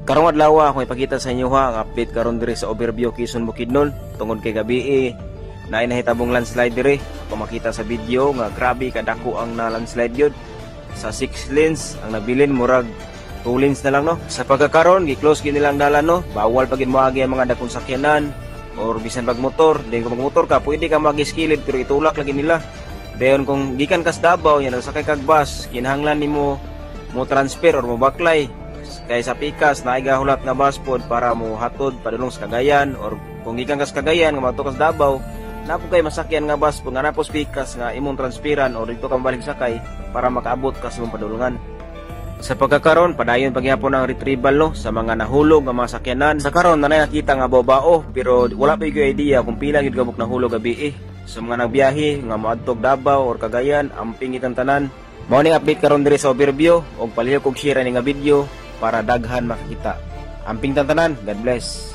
Karong adlaw ako ipakita sa inyo ang update karon diri sa overview Quezon Bukidnon tungod kay gabi na nahitabong landslide diri. Kung makita sa video nga grabe kadako ang na landslide yun. Sa 6 lanes ang nabilin murag 2 lanes na lang no. Sa pagkakaron gi-close gid nilang dalan no. Bawal pagid moagi ang mga dakong sakyanan or bisan pag motor. Then kung magmotor ka pwede ka magiskilid pero itulak lagi nila. Dayon kung gikan kas Davao yan sakay kag bus kinahanglan nimo mo transfer or mo baklay. Kaya sa pikas na igahulat nga bus pod para mo hatod padulong sa Cagayan or kung gikan kas Cagayan nga madto kas Davao napo kay masakyan nga bus kung ana po pikas nga imong transferan or dito ka balik sakay para makaabot ka sa imong padulungan. Sa pagkakaron padayon pagyapon ang retrieval no sa mga nahulog nga mga sakyanan. Sa karon na nakita nga babao pero wala pa gyud idea kung pila gyud kabuk nahulog gabi Sa mga nagbiyahe nga moadtog Davao or Cagayan amping itang tanan. Mao ning update karon diri sa overview og palihog og share ni nga video para daghan makita. Amping tantanan, God bless.